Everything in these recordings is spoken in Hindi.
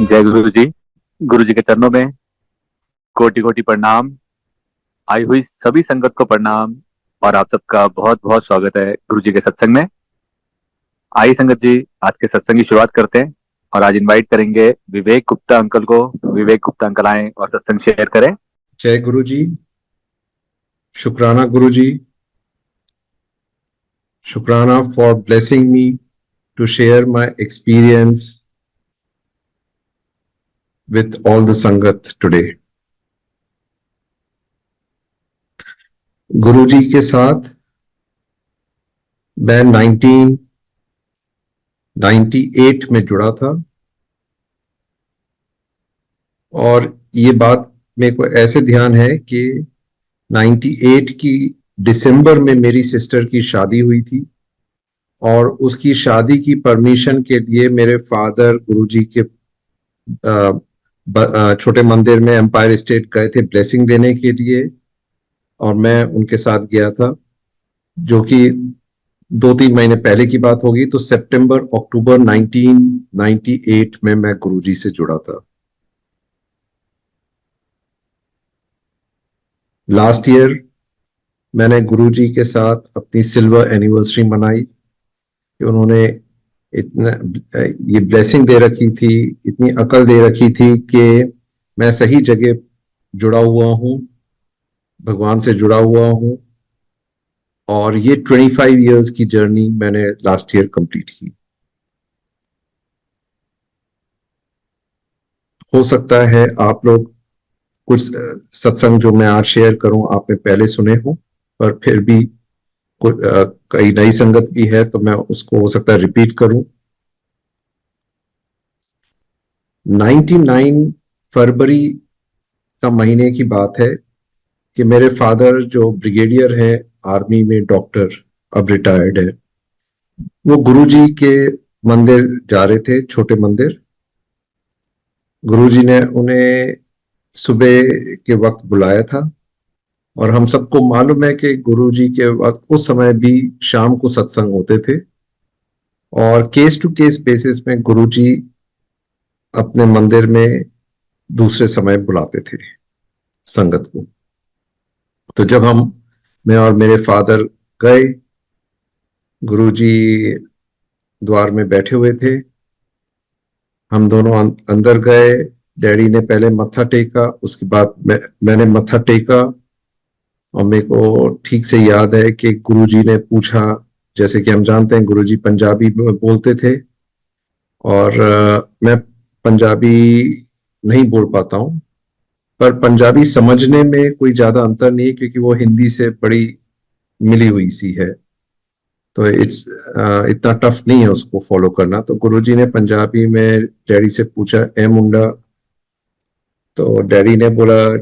जय गुरु जी के चरणों में कोटि कोटि प्रणाम। आई हुई सभी संगत को प्रणाम और आप सबका बहुत बहुत स्वागत है गुरु जी के सत्संग में। आइए संगत जी, आज के सत्संग की शुरुआत करते हैं और आज इनवाइट करेंगे विवेक गुप्ता अंकल को। विवेक गुप्ता अंकल आए और सत्संग शेयर करें। जय गुरु जी, शुक्राना गुरु जी, शुक्राना for blessing me to share my experience with all the Sangat today. गुरु जी के साथ मैं 1998 में जुड़ा था और ये बात मेरे को ऐसे ध्यान है कि 98 की दिसंबर में मेरी सिस्टर की शादी हुई थी और उसकी शादी की परमिशन के लिए मेरे फादर गुरुजी के छोटे मंदिर में एम्पायर स्टेट गए थे ब्लेसिंग देने के लिए और मैं उनके साथ गया था, जो कि 2-3 महीने पहले की बात होगी। तो सितंबर अक्टूबर 1998 में मैं गुरुजी से जुड़ा था। लास्ट ईयर मैंने गुरुजी के साथ अपनी सिल्वर एनिवर्सरी मनाई कि उन्होंने इतना ये ब्लेसिंग दे रखी थी, इतनी अकल दे रखी थी कि मैं सही जगह जुड़ा हुआ हूं, भगवान से जुड़ा हुआ हूं। और ये 25 इयर्स की जर्नी मैंने लास्ट ईयर कंप्लीट की। हो सकता है आप लोग कुछ सत्संग जो मैं आज शेयर करूं आपने पहले सुने हो, पर फिर भी कई नई संगत भी है तो मैं उसको हो सकता है रिपीट करूं। 99 फरवरी का महीने की बात है कि मेरे फादर जो ब्रिगेडियर है आर्मी में, डॉक्टर, अब रिटायर्ड है, वो गुरुजी के मंदिर जा रहे थे, छोटे मंदिर। गुरुजी ने उन्हें सुबह के वक्त बुलाया था और हम सबको मालूम है कि गुरुजी के वक्त उस समय भी शाम को सत्संग होते थे और केस टू केस बेसिस में गुरुजी अपने मंदिर में दूसरे समय बुलाते थे संगत को। तो जब मैं और मेरे फादर गए, गुरुजी द्वार में बैठे हुए थे, हम दोनों अंदर गए। डैडी ने पहले मत्था टेका, उसके बाद मैंने मत्था टेका और मेरे को ठीक से याद है कि गुरुजी ने पूछा, जैसे कि हम जानते हैं गुरुजी पंजाबी बोलते थे और मैं पंजाबी नहीं बोल पाता हूं, पर पंजाबी समझने में कोई ज्यादा अंतर नहीं है क्योंकि वो हिंदी से बड़ी मिली हुई सी है, तो इतना टफ नहीं है उसको फॉलो करना। तो गुरुजी ने पंजाबी में डैडी से पूछा, ए मुंडा, तो डैडी ने बोला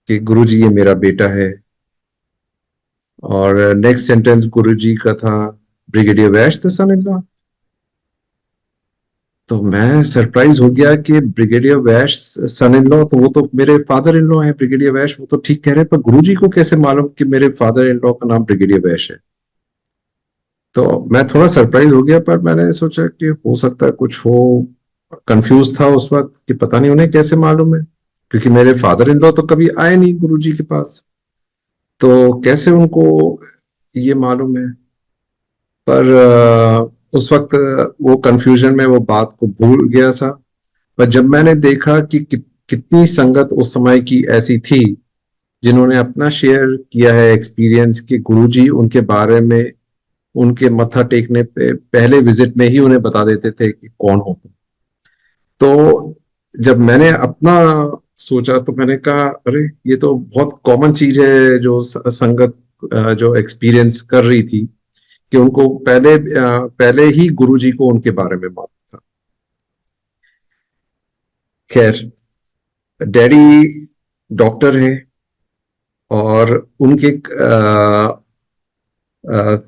कि गुरुजी ये मेरा बेटा है। और नेक्स्ट सेंटेंस गुरुजी का था, brigadier Vaish the son in law. तो मैं सरप्राइज हो गया कि brigadier Vaish sun in law, तो वो तो मेरे फादर इन लॉ है ब्रिगेडियर वैश, वो तो ठीक कह रहे हैं, पर गुरुजी को कैसे मालूम कि मेरे फादर इन लॉ का नाम ब्रिगेडियर वैश है। तो मैं थोड़ा सरप्राइज हो गया, पर मैंने सोचा कि हो सकता है कुछ हो, कंफ्यूज था उस वक्त कि पता नहीं उन्हें कैसे मालूम है, क्योंकि मेरे फादर इन लॉ तो कभी आए नहीं गुरुजी के पास, तो कैसे उनको ये मालूम है। पर उस वक्त वो कंफ्यूजन में वो बात को भूल गया था। पर जब मैंने देखा कि कितनी संगत उस समय की ऐसी थी जिन्होंने अपना शेयर किया है एक्सपीरियंस कि गुरुजी उनके बारे में, उनके मत्था टेकने पे पहले विजिट में ही उन्हें बता देते थे कि कौन हो। तो जब मैंने अपना सोचा तो मैंने कहा, अरे ये तो बहुत कॉमन चीज है जो संगत जो एक्सपीरियंस कर रही थी कि उनको पहले ही गुरुजी को उनके बारे में मालूम था। खैर, डैडी डॉक्टर है और उनके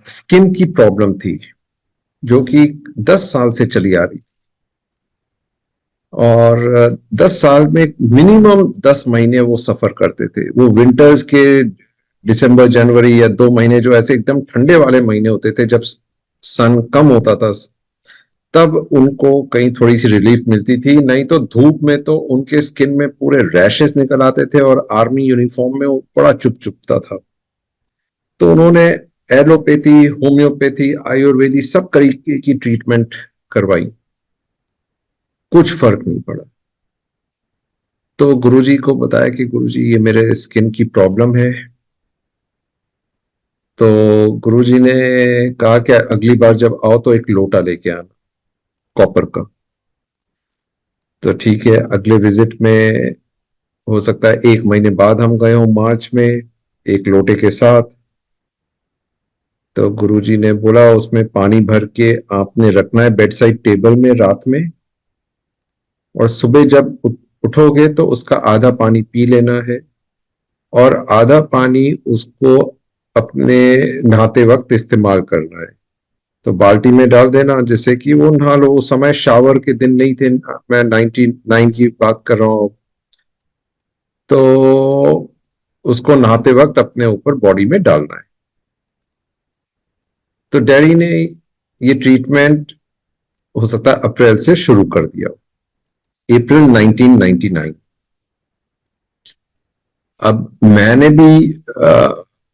स्किन की प्रॉब्लम थी जो कि 10 साल से चली आ रही थी और 10 साल में मिनिमम 10 महीने वो सफर करते थे। वो विंटर्स के दिसंबर जनवरी या 2 महीने जो ऐसे एकदम ठंडे वाले महीने होते थे जब सन कम होता था, तब उनको कहीं थोड़ी सी रिलीफ मिलती थी, नहीं तो धूप में तो उनके स्किन में पूरे रैशेस निकल आते थे और आर्मी यूनिफॉर्म में वो बड़ा चुभता था। तो उन्होंने एलोपैथी, होम्योपैथी, आयुर्वेदी सब तरीके की ट्रीटमेंट करवाई, कुछ फर्क नहीं पड़ा। तो गुरुजी को बताया कि गुरुजी ये मेरे स्किन की प्रॉब्लम है। तो गुरुजी ने कहा कि अगली बार जब आओ तो एक लोटा लेके आना, कॉपर का। तो ठीक है, अगले विजिट में हो सकता है 1 महीने बाद हम गए हों, मार्च में, एक लोटे के साथ। तो गुरुजी ने बोला उसमें पानी भर के आपने रखना है बेड साइड टेबल में रात में, और सुबह जब उठोगे तो उसका आधा पानी पी लेना है, और आधा पानी उसको अपने नहाते वक्त इस्तेमाल करना है। तो बाल्टी में डाल देना जैसे कि वो नहा लो। उस समय शावर के दिन नहीं थे, मैं 99 की बात कर रहा हूँ। तो उसको नहाते वक्त अपने ऊपर बॉडी में डालना है। तो डैडी ने ये ट्रीटमेंट हो सकता है अप्रैल से शुरू कर दिया, अप्रैल 1999। अब मैंने भी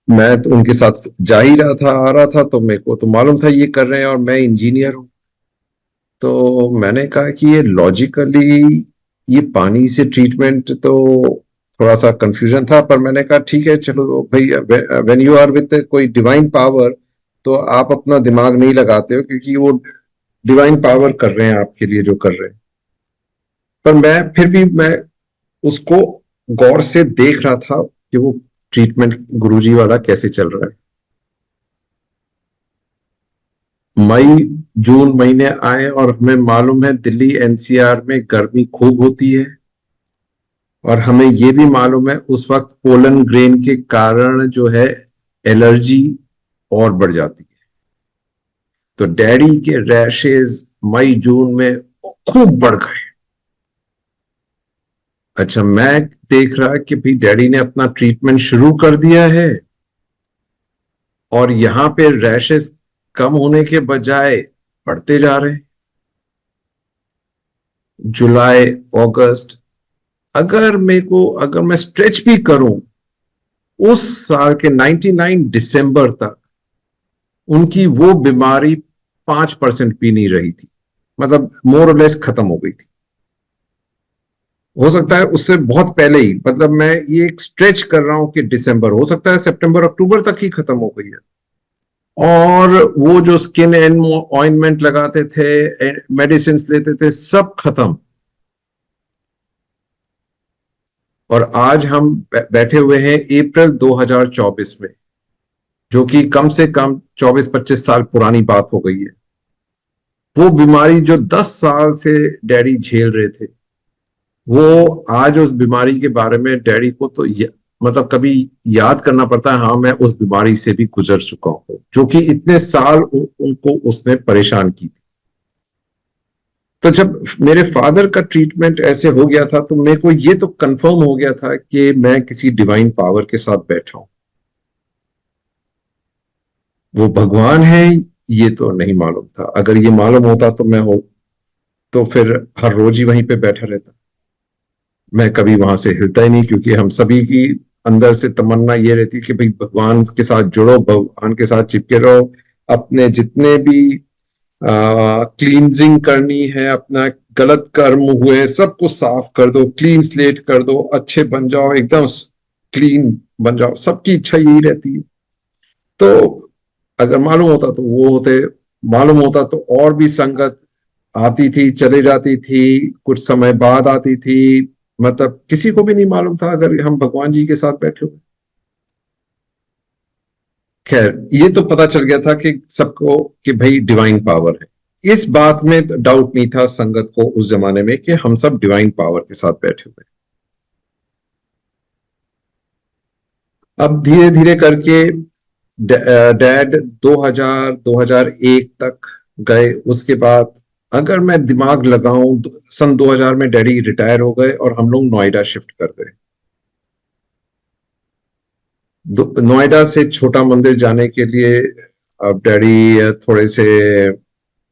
मैं तो उनके साथ जा ही रहा था, आ रहा था, तो मेरे को तो मालूम था ये कर रहे हैं, और मैं इंजीनियर हूं। तो मैंने कहा कि ये लॉजिकली ये पानी से ट्रीटमेंट, तो थोड़ा सा कंफ्यूजन था, पर मैंने कहा ठीक है चलो भाई, व्हेन यू आर विद कोई डिवाइन पावर तो आप अपना दिमाग नहीं लगाते हो, क्योंकि वो डिवाइन पावर कर रहे हैं आपके लिए जो कर रहे हैं। पर मैं फिर भी मैं उसको गौर से देख रहा था कि वो ट्रीटमेंट गुरुजी वाला कैसे चल रहा है। मई जून महीने आए और हमें मालूम है दिल्ली एनसीआर में गर्मी खूब होती है, और हमें यह भी मालूम है उस वक्त पोलन ग्रेन के कारण जो है एलर्जी और बढ़ जाती है। तो डैडी के रैशेज मई जून में खूब बढ़ गए। अच्छा, मैं देख रहा कि भाई डैडी ने अपना ट्रीटमेंट शुरू कर दिया है, और यहां पे रैशेस कम होने के बजाय बढ़ते जा रहे हैं। जुलाई, अगस्त, अगर मैं स्ट्रेच भी करूं, उस साल के 99 दिसंबर तक उनकी वो बीमारी 5% भी नहीं रही थी, मतलब मोर और लेस खत्म हो गई थी। हो सकता है उससे बहुत पहले ही, मतलब मैं ये एक स्ट्रेच कर रहा हूं कि दिसंबर, हो सकता है सितंबर अक्टूबर तक ही खत्म हो गई है। और वो जो स्किन एंड ऑइंटमेंट लगाते थे, मेडिसिन लेते थे, सब खत्म। और आज हम बैठे हुए हैं अप्रैल 2024 में, जो कि कम से कम 24-25 साल पुरानी बात हो गई है। वो बीमारी जो 10 साल से डैडी झेल रहे थे, वो आज उस बीमारी के बारे में डैडी को तो मतलब कभी याद करना पड़ता है, हाँ मैं उस बीमारी से भी गुजर चुका हूं, जो कि इतने साल उनको उसने परेशान की थी। तो जब मेरे फादर का ट्रीटमेंट ऐसे हो गया था, तो मेरे को ये तो कंफर्म हो गया था कि मैं किसी डिवाइन पावर के साथ बैठा हूं। वो भगवान है ये तो नहीं मालूम था। अगर ये मालूम होता तो मैं हो तो फिर हर रोज ही वहीं पे बैठा रहता। मैं कभी वहां से हिलता ही नहीं, क्योंकि हम सभी की अंदर से तमन्ना ये रहती कि भाई भगवान के साथ जुड़ो, भगवान के साथ चिपके रहो। अपने जितने भी क्लींजिंग करनी है, अपना गलत कर्म हुए सबको साफ कर दो, क्लीन स्लेट कर दो, अच्छे बन जाओ, एकदम क्लीन बन जाओ, सबकी इच्छा यही रहती है। तो अगर मालूम होता तो वो होते, मालूम होता तो और भी संगत आती थी, चले जाती थी, कुछ समय बाद आती थी। मतलब किसी को भी नहीं मालूम था अगर हम भगवान जी के साथ बैठे हुए। खैर, ये तो पता चल गया था कि सबको कि भाई डिवाइन पावर है। इस बात में डाउट नहीं था संगत को उस जमाने में कि हम सब डिवाइन पावर के साथ बैठे हुए। अब धीरे धीरे करके डैड 2000 2001 तक गए। उसके बाद अगर मैं दिमाग लगाऊं, सन 2000 में डैडी रिटायर हो गए और हम लोग नोएडा शिफ्ट कर गए। नोएडा से छोटा मंदिर जाने के लिए अब डैडी थोड़े से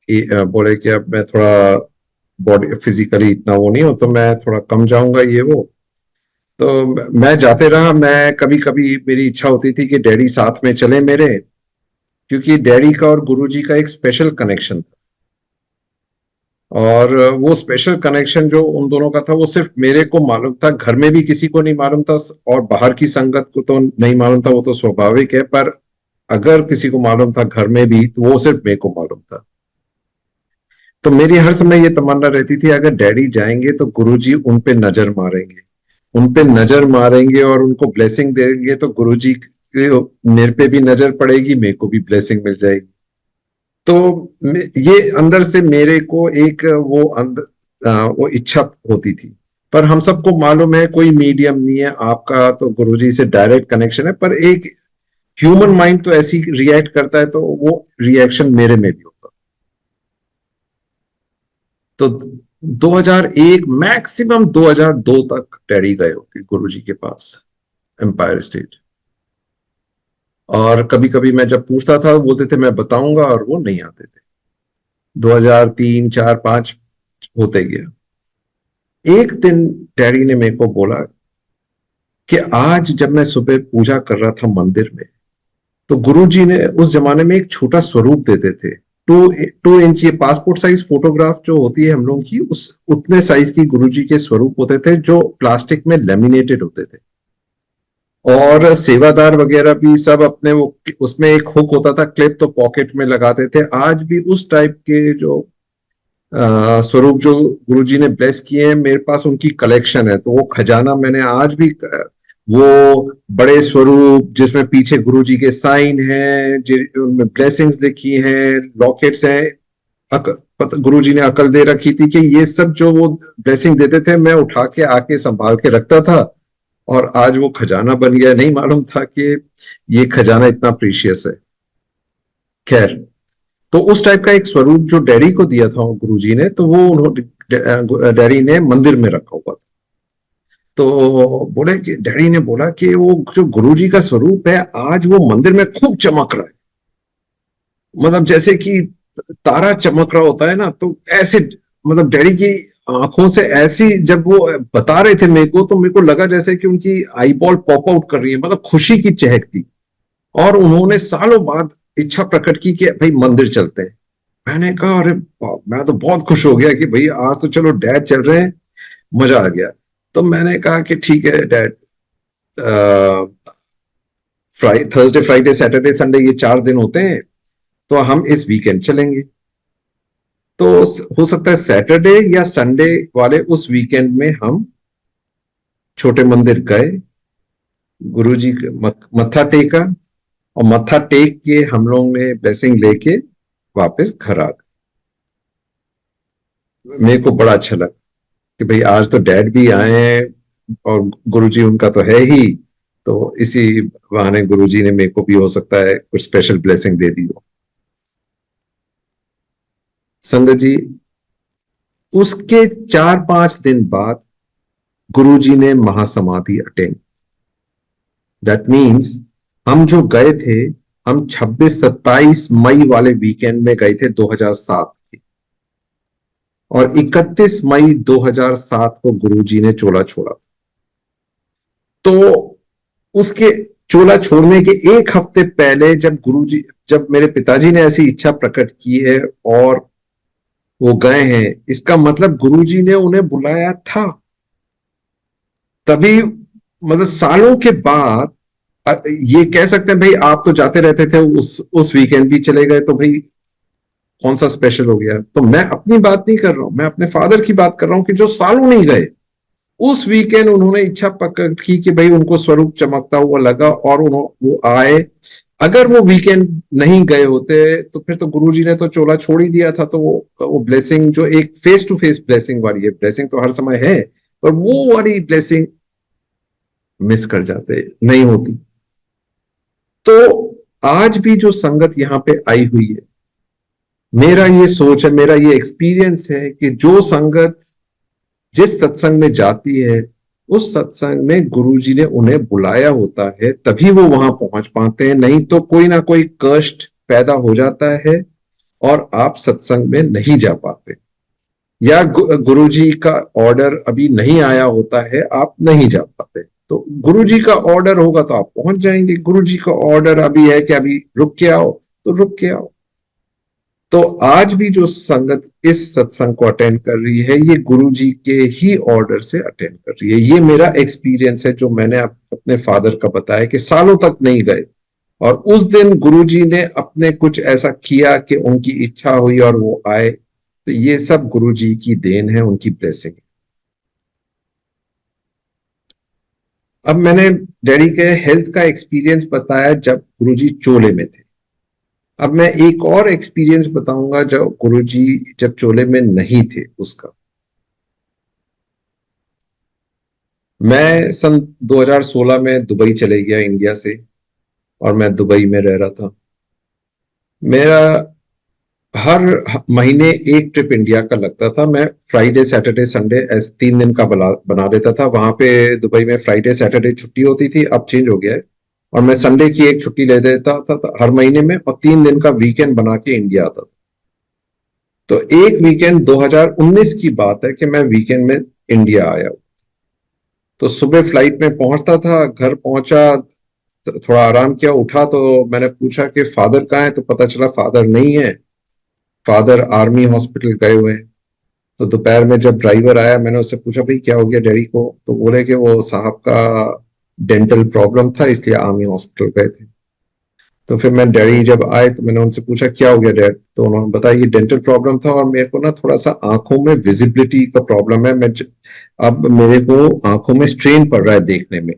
बोले कि अब मैं थोड़ा बॉडी फिजिकली इतना वो नहीं हो, तो मैं थोड़ा कम जाऊंगा ये वो। तो मैं जाते रहा। मैं कभी कभी मेरी इच्छा होती थी कि डैडी साथ में चले मेरे, क्योंकि डैडी का और गुरुजी का एक स्पेशल कनेक्शन था। और वो स्पेशल कनेक्शन जो उन दोनों का था वो सिर्फ मेरे को मालूम था, घर में भी किसी को नहीं मालूम था, और बाहर की संगत को तो नहीं मालूम था, वो तो स्वाभाविक है। पर अगर किसी को मालूम था घर में भी, तो वो सिर्फ मेरे को मालूम था। तो मेरी हर समय ये तमन्ना रहती थी, अगर डैडी जाएंगे तो गुरुजी उन पे नजर मारेंगे, उन पे नजर मारेंगे और उनको ब्लेसिंग देंगे, तो गुरुजी के मेरे पे भी नजर पड़ेगी, मेरे को भी ब्लेसिंग मिल जाएगी। तो ये अंदर से मेरे को एक वो वो इच्छा होती थी। पर हम सबको मालूम है कोई मीडियम नहीं है, आपका तो गुरुजी से डायरेक्ट कनेक्शन है, पर एक ह्यूमन माइंड तो ऐसी रिएक्ट करता है, तो वो रिएक्शन मेरे में भी होता। तो 2001 मैक्सिमम 2002 तक डैडी गए होंगे गुरुजी के पास, एम्पायर स्टेट। और कभी कभी मैं जब पूछता था, वो बोलते थे मैं बताऊंगा, और वो नहीं आते थे। 2003, 4, 5 होते गया। एक दिन डैडी ने मेरे को बोला कि आज जब मैं सुबह पूजा कर रहा था मंदिर में, तो गुरुजी ने उस जमाने में एक छोटा स्वरूप देते थे। 2 इंच, ये पासपोर्ट साइज फोटोग्राफ जो होती है हम लोगों की, उस उतने साइज की गुरुजी के स्वरूप होते थे, जो प्लास्टिक में लेमिनेटेड होते थे। और सेवादार वगैरह भी सब अपने वो, उसमें एक हुक होता था, क्लिप, तो पॉकेट में लगाते थे। आज भी उस टाइप के जो स्वरूप जो गुरुजी ने ब्लेस किए हैं, मेरे पास उनकी कलेक्शन है। तो वो खजाना मैंने आज भी, वो बड़े स्वरूप जिसमें पीछे गुरुजी के साइन हैं, उनमें ब्लेसिंग्स लिखी हैं, लॉकेट्स हैं। गुरुजी ने अकल दे रखी थी कि ये सब जो वो ब्लेसिंग देते थे, मैं उठा के आके संभाल के रखता था। और आज वो खजाना बन गया। नहीं मालूम था कि ये खजाना इतना प्रीशियस है। खैर, तो उस टाइप का एक स्वरूप जो डैडी को दिया था गुरुजी ने, तो वो उन्होंने डैडी ने मंदिर में रखा हुआ था। तो बोले कि डैडी ने बोला कि वो जो गुरुजी का स्वरूप है, आज वो मंदिर में खूब चमक रहा है। मतलब जैसे कि तारा चमक रहा होता है ना, तो ऐसे, मतलब डैडी की आंखों से ऐसी, जब वो बता रहे थे मेरे को, तो मेरे को लगा जैसे कि उनकी आई बॉल पॉप आउट कर रही है, मतलब खुशी की चहक थी। और उन्होंने सालों बाद इच्छा प्रकट की कि भाई मंदिर चलते हैं। मैंने कहा अरे मैं तो बहुत खुश हो गया कि भाई आज तो चलो डैड चल रहे हैं, मजा आ गया। तो मैंने कहा कि ठीक है dad, Thursday, Friday, Saturday, Sunday, ये 4 दिन होते हैं, तो हम इस वीकेंड चलेंगे। तो हो सकता है सैटरडे या संडे वाले उस वीकेंड में हम छोटे मंदिर गए, गुरुजी मत्था टेका, और मत्था टेक के हम लोग ने ब्लेसिंग लेके वापस घर आ गए। मेरे को बड़ा अच्छा लगा कि भाई आज तो डैड भी आए हैं, और गुरुजी उनका तो है ही, तो इसी बहाने गुरुजी ने मेरे को भी हो सकता है कुछ स्पेशल ब्लेसिंग दे दी हो। संगत जी, उसके 4-5 दिन बाद गुरुजी ने महासमाधि अटेंड। दैट मीन्स हम जो गए थे, हम 26-27 मई वाले वीकेंड में गए थे 2007 के, और 31 मई 2007 को गुरुजी ने चोला छोड़ा। तो उसके चोला छोड़ने के एक हफ्ते पहले जब मेरे पिताजी ने ऐसी इच्छा प्रकट की है और वो गए हैं, इसका मतलब गुरुजी ने उन्हें बुलाया था। तभी, मतलब सालों के बाद ये कह सकते हैं भाई आप तो जाते रहते थे, उस वीकेंड भी चले गए, तो भाई कौन सा स्पेशल हो गया। तो मैं अपनी बात नहीं कर रहा हूं, मैं अपने फादर की बात कर रहा हूं कि जो सालों नहीं गए, उस वीकेंड उन्होंने इच्छा प्रकट की कि भाई उनको स्वरूप चमकता हुआ लगा, और वो आए। अगर वो वीकेंड नहीं गए होते, तो फिर तो गुरुजी ने तो चोला छोड़ ही दिया था। तो वो ब्लेसिंग जो एक फेस टू फेस ब्लेसिंग वाली है, ब्लेसिंग तो हर समय है, पर वो वाली ब्लेसिंग मिस कर जाते, नहीं होती। तो आज भी जो संगत यहां पे आई हुई है, मेरा ये सोच है, मेरा ये एक्सपीरियंस है कि जो संगत जिस सत्संग में जाती है, उस सत्संग में गुरुजी ने उन्हें बुलाया होता है, तभी वो वहां पहुंच पाते हैं। नहीं तो कोई ना कोई कष्ट पैदा हो जाता है, और आप सत्संग में नहीं जा पाते, या गुरुजी का ऑर्डर अभी नहीं आया होता है, आप नहीं जा पाते, तो गुरुजी का ऑर्डर होगा तो आप पहुंच जाएंगे। गुरुजी का ऑर्डर अभी है कि अभी रुक के आओ, तो रुक के आओ। तो आज भी जो संगत इस सत्संग को अटेंड कर रही है, ये गुरुजी के ही ऑर्डर से अटेंड कर रही है। ये मेरा एक्सपीरियंस है जो मैंने अपने फादर का बताया कि सालों तक नहीं गए, और उस दिन गुरुजी ने अपने कुछ ऐसा किया कि उनकी इच्छा हुई और वो आए। तो ये सब गुरुजी की देन है, उनकी ब्लेसिंग है। अब मैंने डैडी के हेल्थ का एक्सपीरियंस बताया जब गुरुजी चोले में थे। अब मैं एक और एक्सपीरियंस बताऊंगा जब गुरुजी जब चोले में नहीं थे उसका। मैं सन 2016 में दुबई चले गया इंडिया से, और मैं दुबई में रह रहा था। मेरा हर महीने एक ट्रिप इंडिया का लगता था। मैं फ्राइडे सैटरडे संडे ऐसे 3 दिन का बना देता था। वहां पे दुबई में फ्राइडे सैटरडे छुट्टी होती थी, अब चेंज हो गया है। और मैं संडे की एक छुट्टी ले देता था हर महीने में, और 3 दिन का वीकेंड बना के इंडिया आता था। तो एक वीकेंड 2019 की बात है कि मैं वीकेंड में इंडिया आया। तो सुबह फ्लाइट में पहुंचता था, घर पहुंचा, थोड़ा आराम किया, उठा तो मैंने पूछा कि फादर कहाँ है, तो पता चला फादर नहीं है, फादर आर्मी हॉस्पिटल गए हुए हैं। तो दोपहर में जब ड्राइवर आया, मैंने उससे पूछा भाई क्या हो गया डैडी को, तो बोले कि वो साहब का डेंटल प्रॉब्लम था इसलिए आर्मी हॉस्पिटल गए थे। तो फिर मैं डैडी जब आए तो मैंने उनसे पूछा क्या हो गया डैड, तो उन्होंने बताया ये डेंटल प्रॉब्लम था, और मेरे को ना थोड़ा सा आंखों में विजिबिलिटी का प्रॉब्लम है। अब मेरे को आंखों में स्ट्रेन पड़ रहा है देखने में।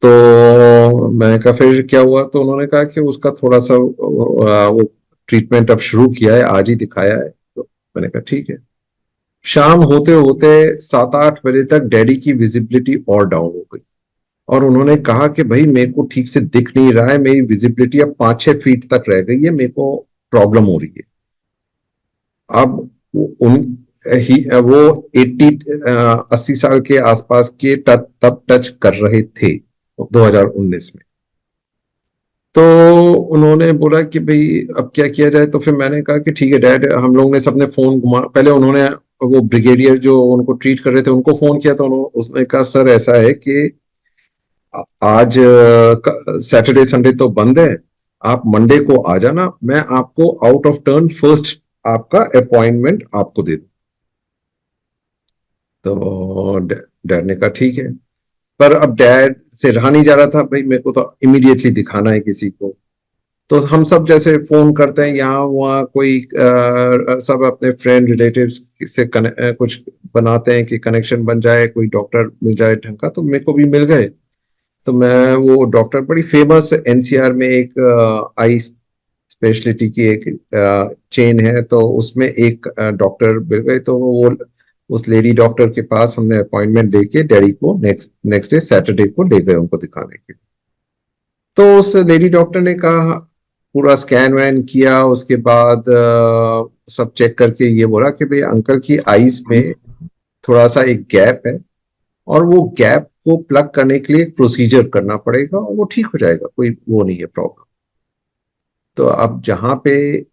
तो मैंने कहा फिर क्या हुआ, तो उन्होंने कहा कि उसका थोड़ा सा वो ट्रीटमेंट अब शुरू किया है, आज ही दिखाया है। तो मैंने कहा ठीक है। शाम होते होते 7-8 बजे तक डैडी की विजिबिलिटी और डाउन हो गई, और उन्होंने कहा कि भाई मेरे को ठीक से दिख नहीं रहा है, मेरी विजिबिलिटी अब 5-6 फीट तक रह गई है, मेरे को प्रॉब्लम हो रही है। अब उन ही वो 80 साल के आसपास के तब टच कर रहे थे 2019 में। तो उन्होंने बोला कि भाई अब क्या किया जाए। तो फिर मैंने कहा कि ठीक है डैड, हम लोग ने सबने फोन घुमा, पहले उन्होंने वो ब्रिगेडियर जो उनको ट्रीट कर रहे थे उनको फोन किया, तो उसने कहा सर ऐसा है कि आज सैटरडे संडे तो बंद है, आप मंडे को आ जाना, मैं आपको आउट ऑफ टर्न फर्स्ट आपका अपॉइंटमेंट आपको दे दूं। तो डैड ने कहा ठीक है। पर अब डैड से रहा नहीं जा रहा था, भाई मेरे को तो इमीडिएटली दिखाना है किसी को। तो हम सब जैसे फोन करते हैं यहाँ वहाँ, कोई सब अपने फ्रेंड रिलेटिव्स से कुछ बनाते हैं कि कनेक्शन बन जाए, कोई डॉक्टर मिल जाए ढंग का। तो मेरे को भी मिल गए। तो मैं वो डॉक्टर, बड़ी फेमस एनसीआर में एक आई स्पेशलिटी की एक चेन है, तो उसमें एक डॉक्टर मिल गए। तो वो उस लेडी डॉक्टर के पास हमने अपॉइंटमेंट लेके डैडी को नेक्स्ट नेक्स्ट डे सैटरडे को ले गए उनको दिखाने के लिए। तो उस लेडी डॉक्टर ने कहा, पूरा स्कैन वैन किया, उसके बाद सब चेक करके ये बोला कि भाई अंकल की आईज में थोड़ा सा एक गैप है, और वो गैप को प्लग करने के लिए एक प्रोसीजर करना पड़ेगा, और वो ठीक हो जाएगा, कोई वो नहीं है प्रॉब्लम। तो अब जहां पे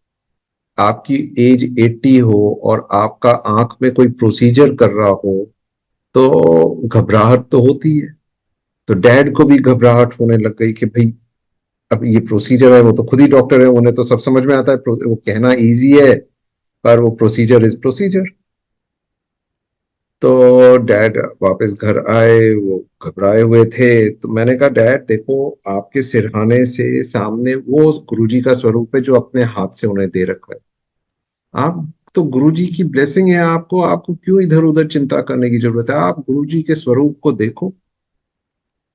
आपकी एज 80 हो और आपका आंख में कोई प्रोसीजर कर रहा हो, तो घबराहट तो होती है। तो डैड को भी घबराहट होने लग गई कि भाई अब ये प्रोसीजर है, वो तो खुद ही डॉक्टर है, उन्हें तो सब समझ में आता है, वो कहना इजी है, पर वो प्रोसीजर इज प्रोसीजर। तो डैड वापस घर आए, वो घबराए हुए थे। तो मैंने कहा डैड देखो, आपके सिरहाने से सामने वो गुरुजी का स्वरूप है जो अपने हाथ से उन्हें दे रखा है। आप तो गुरुजी की ब्लेसिंग है आपको, आपको क्यों इधर उधर चिंता करने की जरूरत है। आप गुरुजी के स्वरूप को देखो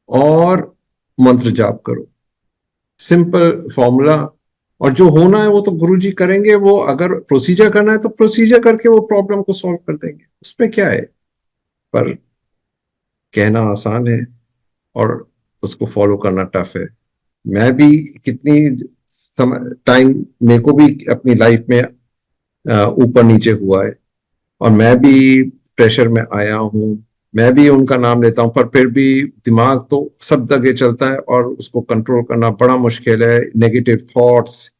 और मंत्र जाप करो, सिंपल फॉर्मूला। और जो होना है वो तो गुरुजी करेंगे। वो अगर प्रोसीजर करना है तो प्रोसीजर करके वो प्रॉब्लम को सॉल्व कर देंगे, उसमें क्या है। पर कहना आसान है और उसको फॉलो करना टफ है। मैं भी कितनी टाइम, मेरे को भी अपनी लाइफ में ऊपर नीचे हुआ है, और मैं भी प्रेशर में आया हूँ, मैं भी उनका नाम लेता हूँ, पर फिर भी दिमाग तो सब जगह चलता है और उसको कंट्रोल करना बड़ा मुश्किल है। नेगेटिव थॉट्स,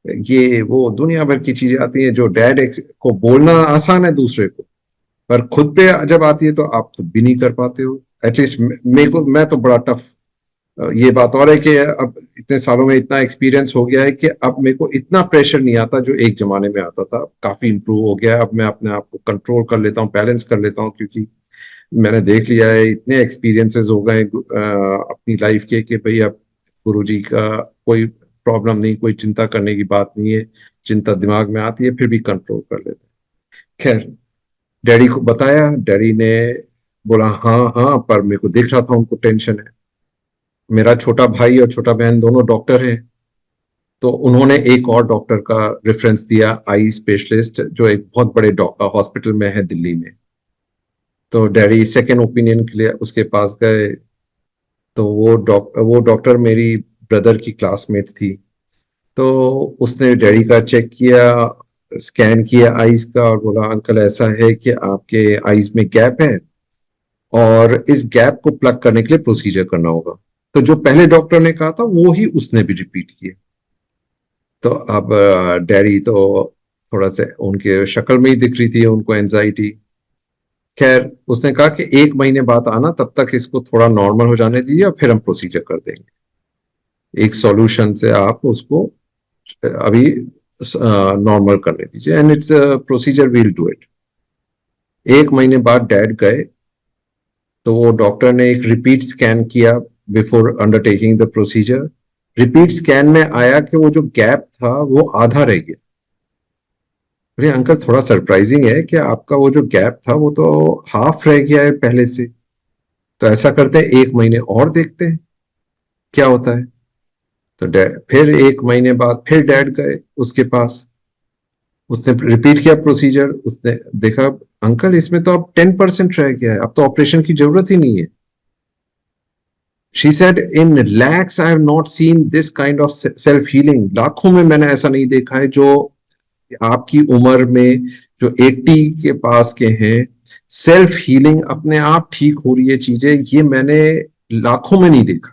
ये वो दुनिया भर की चीजें आती हैं जो डैड को बोलना आसान है दूसरे को, पर खुद पे जब आती है तो आप खुद भी नहीं कर पाते हो। एटलीस्ट मेरे को, मैं तो बड़ा टफ। ये बात और है कि अब इतने सालों में इतना एक्सपीरियंस हो गया है कि अब मेरे को इतना प्रेशर नहीं आता जो एक जमाने में आता था। काफी इंप्रूव हो गया है। अब मैं अपने आप को कंट्रोल कर लेता हूँ, बैलेंस कर लेता हूँ, क्योंकि मैंने देख लिया है, इतने एक्सपीरियंसेस हो गए अपनी लाइफ के कि भाई अब गुरुजी का कोई प्रॉब्लम नहीं, कोई चिंता करने की बात नहीं है। चिंता दिमाग में आती है फिर भी कंट्रोल कर लेते हैं। खैर, डैडी को बताया, डैडी ने बोला हाँ हाँ, पर मेरे को दिख रहा था उनको टेंशन है। मेरा छोटा भाई और छोटा बहन दोनों डॉक्टर हैं, तो उन्होंने एक और डॉक्टर का रेफरेंस दिया, आई स्पेशलिस्ट, जो एक बहुत बड़े हॉस्पिटल में है दिल्ली में। तो डैडी सेकेंड ओपिनियन के लिए उसके पास गए। तो वो डॉक्टर मेरी ब्रदर की क्लासमेट थी। तो उसने डैडी का चेक किया, स्कैन किया आईज का, और बोला अंकल ऐसा है कि आपके आईज में गैप है और इस गैप को प्लग करने के लिए प्रोसीजर करना होगा। तो जो पहले डॉक्टर ने कहा था वो ही उसने भी रिपीट किया। तो अब डैडी तो थोड़ा सा, उनके शक्ल में ही दिख रही थी उनको एंजाइटी। खैर, उसने कहा कि 1 महीने बाद आना, तब तक इसको थोड़ा नॉर्मल हो जाने दीजिए और फिर हम प्रोसीजर कर देंगे। एक सॉल्यूशन से आप उसको अभी नॉर्मल करने दीजिए, and it's procedure, we'll do it. 1 महीने बाद डैड गए, तो वो डॉक्टर ने एक रिपीट स्कैन किया before undertaking the procedure. Repeat scan में आया कि वो जो गैप था वो आधा रह गया। अरे अंकल, थोड़ा सरप्राइजिंग है कि आपका वो जो गैप था वो तो हाफ रह गया है पहले से। तो ऐसा करते हैं, 1 महीने और देखते हैं क्या होता है। तो डैड फिर 1 महीने बाद फिर डैड गए उसके पास। उसने रिपीट किया प्रोसीजर। उसने देखा, अंकल इसमें तो अब 10% रह गया है, अब तो ऑपरेशन की जरूरत ही नहीं है। She said in lakhs I have not seen this kind of self healing. लाखों में मैंने ऐसा नहीं देखा है जो आपकी उम्र में, जो 80 के पास के हैं, सेल्फ हीलिंग, अपने आप ठीक हो रही है चीजें, ये मैंने लाखों में नहीं देखा।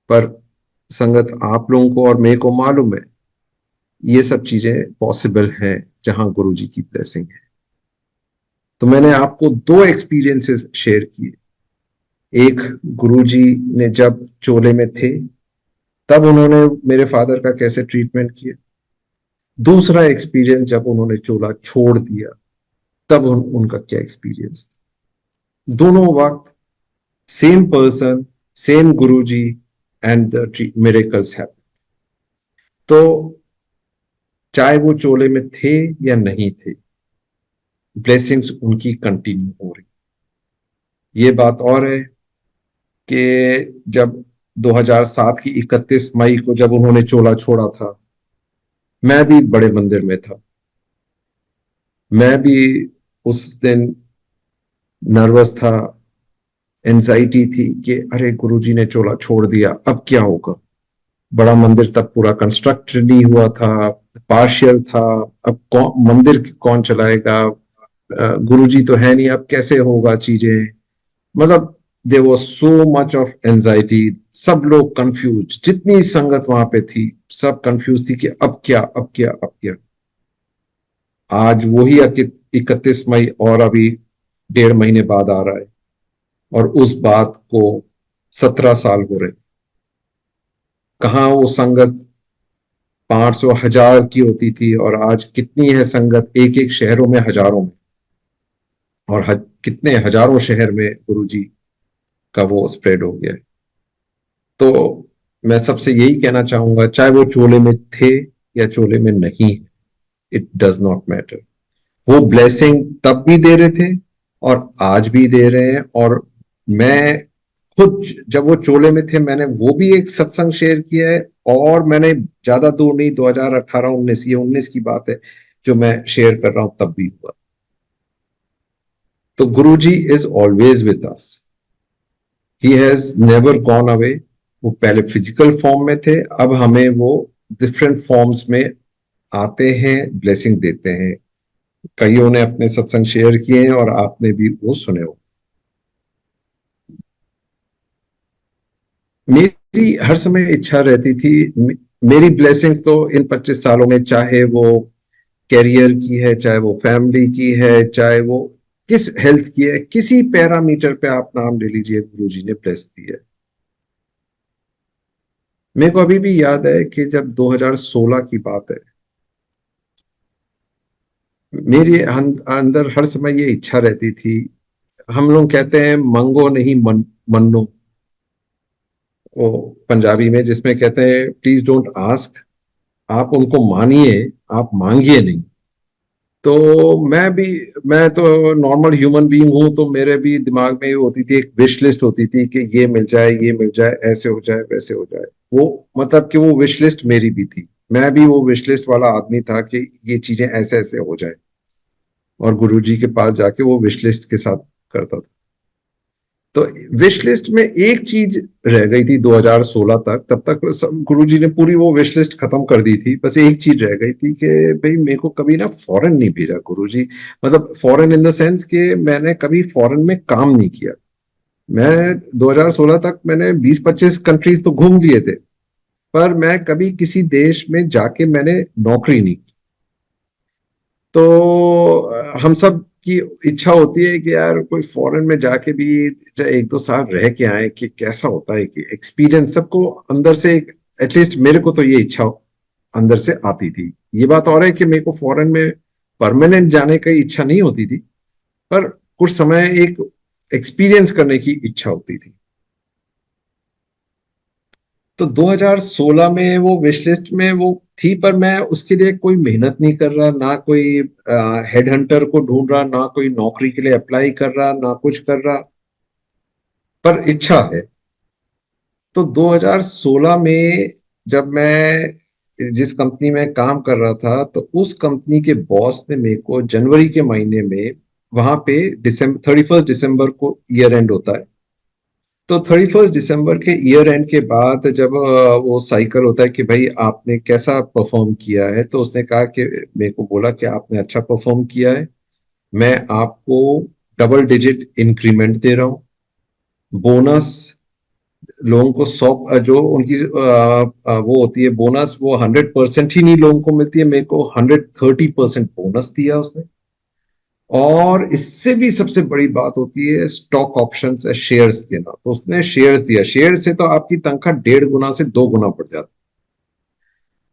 पर संगत आप लोगों को और मेरे को मालूम है ये सब चीजें पॉसिबल हैं जहां गुरु जी की ब्लेसिंग है। तो मैंने आपको 2 एक्सपीरियंसेस शेयर किए। एक, गुरुजी ने जब चोले में थे तब उन्होंने मेरे फादर का कैसे ट्रीटमेंट किया। दूसरा एक्सपीरियंस, जब उन्होंने चोला छोड़ दिया तब उनका क्या एक्सपीरियंस था। दोनों वक्त same person, same Guruji, and the miracles happen. तो चाहे वो चोले में थे या नहीं थे, ब्लेसिंग्स उनकी कंटिन्यू हो रही। ये बात और है कि जब 2007 की 31 मई को जब उन्होंने चोला छोड़ा था, मैं भी बड़े मंदिर में था। मैं भी उस दिन नर्वस था, एंजाइटी थी कि अरे गुरुजी ने चोला छोड़ दिया, अब क्या होगा। बड़ा मंदिर तब पूरा कंस्ट्रक्ट नहीं हुआ था, पार्शियल था। अब मंदिर कौन चलाएगा, गुरुजी तो है नहीं, अब कैसे होगा चीजें। मतलब there was so much of anxiety. सब लोग कंफ्यूज, जितनी संगत वहां पे थी सब कंफ्यूज थी कि अब क्या, अब क्या, अब क्या। आज वही 31 मई और अभी 1.5 महीने बाद आ रहा है, और उस बात को 17 साल हो रहे। कहाँ वो संगत 500 1000 की होती थी और आज कितनी है संगत, एक एक शहरों में हजारों में, और कितने हजारों शहर में गुरुजी का वो स्प्रेड हो गया है। तो मैं सबसे यही कहना चाहूंगा, चाहे वो चोले में थे या चोले में नहीं है, इट डज नॉट मैटर। वो ब्लेसिंग तब भी दे रहे थे और आज भी दे रहे हैं। और मैं खुद जब वो चोले में थे, मैंने वो भी एक सत्संग शेयर किया है, और मैंने ज्यादा दूर नहीं, 2018-19, ये 19 की बात है जो मैं शेयर कर रहा हूं, तब भी हुआ। तो Guru ji is always with us, he has never gone away. वो पहले फिजिकल फॉर्म में थे, अब हमें वो डिफरेंट फॉर्म्स में आते हैं, ब्लेसिंग देते हैं। कईयों ने अपने सत्संग शेयर किए हैं और आपने भी वो सुने हो। मेरी हर समय इच्छा रहती थी, मेरी ब्लेसिंग्स तो इन 25 सालों में, चाहे वो कैरियर की है, चाहे वो फैमिली की है, चाहे वो किस हेल्थ की है, किसी पैरामीटर पे आप नाम ले लीजिए, गुरुजी ने ब्लेस दी है। मेरे को अभी भी याद है कि जब 2016 की बात है, मेरे अंदर हर समय ये इच्छा रहती थी। हम लोग कहते हैं मंगो नहीं मन्नो, वो पंजाबी में, जिसमें कहते हैं प्लीज डोंट आस्क, आप उनको मानिए, आप मांगिए नहीं। तो मैं तो नॉर्मल ह्यूमन बीइंग हूं, तो मेरे भी दिमाग में ये होती थी, एक विश लिस्ट होती थी कि ये मिल जाए, ये मिल जाए, ऐसे हो जाए, वैसे हो जाए। वो मतलब कि वो विश लिस्ट मेरी भी थी, मैं भी वो विश लिस्ट वाला आदमी था कि ये चीजें ऐसे ऐसे हो जाए, और गुरुजी के पास जाके वो विश लिस्ट के साथ करता था। तो विश लिस्ट में एक चीज रह गई थी 2016 तक, तब तक गुरुजी ने पूरी वो विश लिस्ट खत्म कर दी थी। बस एक चीज रह गई थी कि भाई मेरे को कभी ना फॉरेन नहीं भेजा गुरुजी, मतलब फॉरेन इन द सेंस कि मैंने कभी फॉरेन में काम नहीं किया। मैं 2016 तक मैंने 20-25 कंट्रीज तो घूम लिए थे, पर मैं कभी किसी देश में जाके मैंने नौकरी नहीं की। तो हम सब की इच्छा होती है कि यार कोई फॉरेन में जाके भी चाहे 1-2 साल रह के आए, कि कैसा होता है, कि एक्सपीरियंस सबको अंदर से, एटलीस्ट मेरे को तो ये इच्छा अंदर से आती थी। ये बात और है कि मेरे को फॉरेन में परमानेंट जाने की इच्छा नहीं होती थी, पर कुछ समय एक एक्सपीरियंस करने की इच्छा होती थी। तो 2016 में वो विश लिस्ट में वो थी, पर मैं उसके लिए कोई मेहनत नहीं कर रहा, ना कोई हेड हंटर को ढूंढ रहा, ना कोई नौकरी के लिए अप्लाई कर रहा, ना कुछ कर रहा, पर इच्छा है। तो 2016 में जब मैं जिस कंपनी में काम कर रहा था, तो उस कंपनी के बॉस ने मेरे को जनवरी के महीने में, वहां पे दिसंबर 31 दिसंबर को ईयर एंड होता है, तो 31 दिसंबर के ईयर एंड के बाद जब वो साइकिल होता है कि भाई आपने कैसा परफॉर्म किया है, तो उसने कहा कि, मेरे को बोला कि आपने अच्छा परफॉर्म किया है, मैं आपको डबल डिजिट इंक्रीमेंट दे रहा हूँ, बोनस लोगों को 100, जो उनकी वो होती है बोनस, वो 100% ही नहीं लोगों को मिलती है, मेरे को 130% बोनस दिया उसने। और इससे भी सबसे बड़ी बात होती है स्टॉक ऑप्शंस या शेयर्स देना, तो उसने शेयर्स दिया। शेयर से तो आपकी तनख्वाह 1.5 गुना से 2 गुना बढ़ जाती,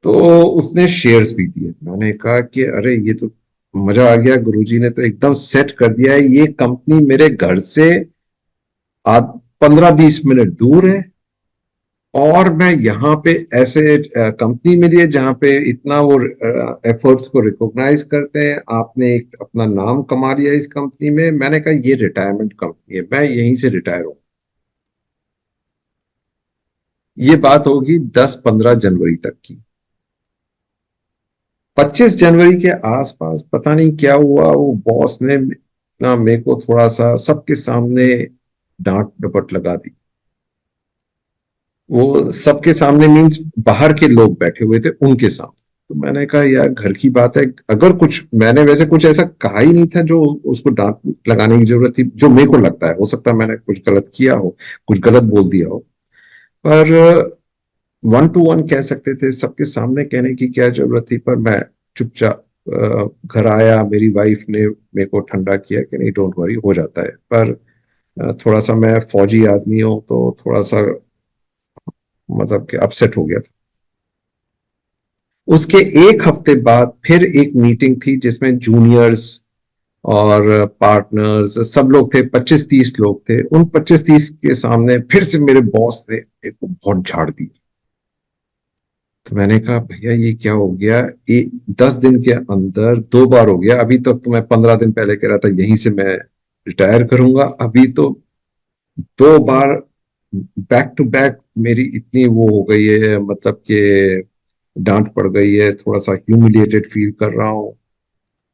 तो उसने शेयर्स भी दिए। मैंने कहा कि अरे ये तो मजा आ गया, गुरुजी ने तो एकदम सेट कर दिया है। ये कंपनी मेरे घर से 15-20 मिनट दूर है, और मैं यहाँ पे ऐसे कंपनी मिली है जहाँ पे इतना वो एफर्ट्स को रिकॉग्नाइज करते हैं, आपने एक अपना नाम कमा लिया इस कंपनी में। मैंने कहा ये रिटायरमेंट कंपनी है, मैं यहीं से रिटायर हूँ। ये बात होगी 10-15 जनवरी तक की। 25 जनवरी के आसपास पता नहीं क्या हुआ, वो बॉस ने ना मेरे को थोड़ा सा सबके सामने डांट डपट लगा दी। वो सबके सामने मीन्स बाहर के लोग बैठे हुए थे उनके सामने। तो मैंने कहा यार घर की बात है, अगर कुछ मैंने वैसे कुछ ऐसा कहा ही नहीं था जो उसको डांट लगाने की जरूरत थी, जो मेरे को लगता है, हो सकता है मैंने कुछ गलत किया हो, कुछ गलत बोल दिया हो, पर 1-to-1 कह सकते थे, सबके सामने कहने की क्या जरूरत थी। पर मैं चुपचाप घर आया, मेरी वाइफ ने मेरे को ठंडा किया कि नहीं डोंट वरी, हो जाता है। पर थोड़ा सा मैं फौजी आदमी हूँ, तो थोड़ा सा मतलब कि अपसेट हो गया था। उसके एक हफ्ते बाद फिर एक मीटिंग थी जिसमें जूनियर्स और पार्टनर्स सब लोग थे, 25-30 लोग थे। उन 25-30 के सामने फिर से मेरे बॉस ने एक बहुत झाड़ दी। तो मैंने कहा भैया ये क्या हो गया, 10 दिन के अंदर 2 बार हो गया। अभी तक तो मैं 15 दिन पहले कह रहा था यहीं से मैं रिटायर करूंगा, अभी तो 2 बार बैक टू बैक मेरी इतनी वो हो गई है, मतलब कि डांट पड़ गई है, थोड़ा सा ह्यूमिलिएटेड फील कर रहा हूँ,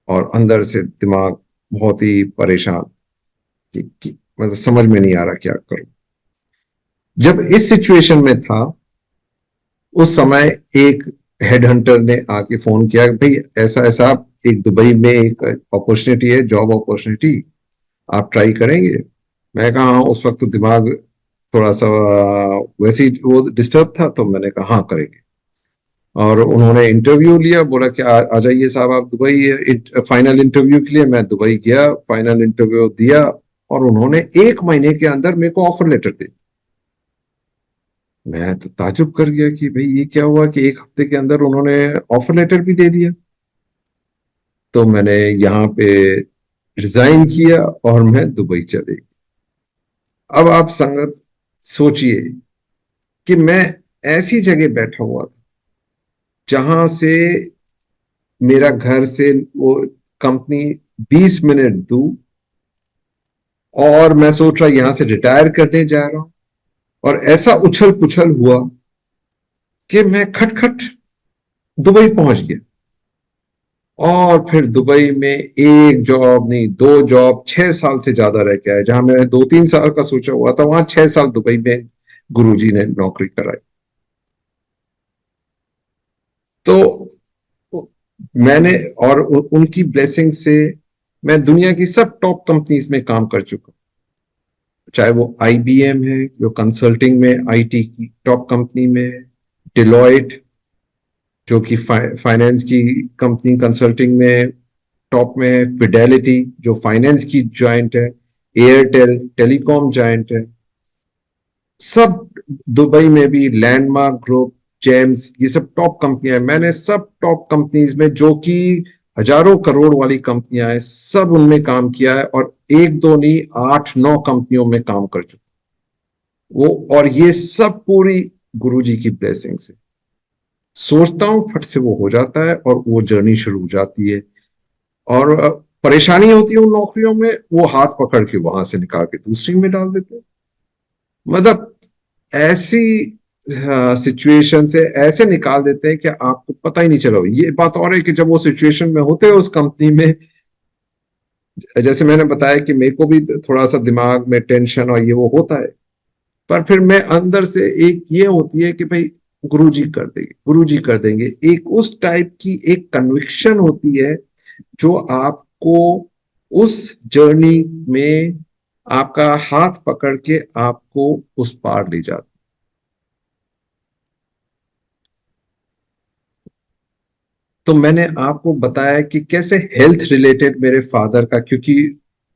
और अंदर से दिमाग बहुत ही परेशान कि मतलब समझ में नहीं आ रहा क्या करूं। जब इस सिचुएशन में था, उस समय एक हेडहंटर ने आके फोन किया कि भाई ऐसा ऐसा एक दुबई में एक अपॉर्चुनिटी है, जॉब अपॉर्चुनिटी, आप ट्राई करेंगे? मैं कहा हाँ। उस वक्त तो दिमाग थोड़ा सा वैसे ही वो डिस्टर्ब था, तो मैंने कहा हाँ करेंगे। और उन्होंने इंटरव्यू लिया, बोला कि आ जाइए साहब आप दुबई फाइनल इंटरव्यू के लिए। मैं दुबई गया, फाइनल इंटरव्यू दिया, और उन्होंने 1 महीने के अंदर मेरे को ऑफर लेटर दे दिया। मैं तो ताजुब कर गया कि भाई ये क्या हुआ कि 1 हफ्ते के अंदर उन्होंने ऑफर लेटर भी दे दिया। तो मैंने यहाँ पे रिजाइन किया और मैं दुबई चले गया। अब आप संगत सोचिए कि मैं ऐसी जगह बैठा हुआ था जहां से मेरा घर से वो कंपनी 20 मिनट दूर, और मैं सोच रहा यहां से रिटायर करने जा रहा हूं, और ऐसा उछल पुछल हुआ कि मैं खटखट दुबई पहुंच गया। और फिर दुबई में एक जॉब नहीं, 2 जॉब, 6 साल से ज्यादा रह के आए। जहां मैंने 2-3 साल का सोचा हुआ था, वहां 6 साल दुबई में गुरुजी ने नौकरी कराई। तो मैंने, और उनकी ब्लेसिंग से मैं दुनिया की सब टॉप कंपनीज में काम कर चुका हूं। चाहे वो IBM है जो कंसल्टिंग में IT की टॉप कंपनी में है, डिलॉयट जो कि फाइनेंस की कंपनी कंसल्टिंग में टॉप में है, फिडेलिटी जो फाइनेंस की जॉइंट है, एयरटेल टेलीकॉम जॉइंट है, सब दुबई में भी लैंडमार्क ग्रुप, जेम्स, ये सब टॉप कंपनियां हैं। मैंने सब टॉप कंपनीज में जो कि हजारों करोड़ वाली कंपनियां हैं, सब उनमें काम किया है, और एक दो नहीं 8-9 कंपनियों में काम कर चुका वो। और ये सब पूरी गुरुजी की ब्लेसिंग से सोचता हूँ, फट से वो हो जाता है और वो जर्नी शुरू हो जाती है। और परेशानी होती है उन नौकरियों में, वो हाथ पकड़ के वहां से निकाल के दूसरी में डाल देते हैं। मतलब ऐसी सिचुएशन से ऐसे निकाल देते हैं कि आपको पता ही नहीं चला। ये बात और है कि जब वो सिचुएशन में होते हैं उस कंपनी में, जैसे मैंने बताया कि मेरे को भी थोड़ा सा दिमाग में टेंशन और ये वो होता है, पर फिर मैं अंदर से एक ये होती है कि भाई गुरुजी कर देंगे, गुरुजी कर देंगे। एक उस टाइप की एक कन्विक्शन होती है जो आपको उस जर्नी में आपका हाथ पकड़ के आपको उस पार ले जाती। तो मैंने आपको बताया कि कैसे हेल्थ रिलेटेड मेरे फादर का, क्योंकि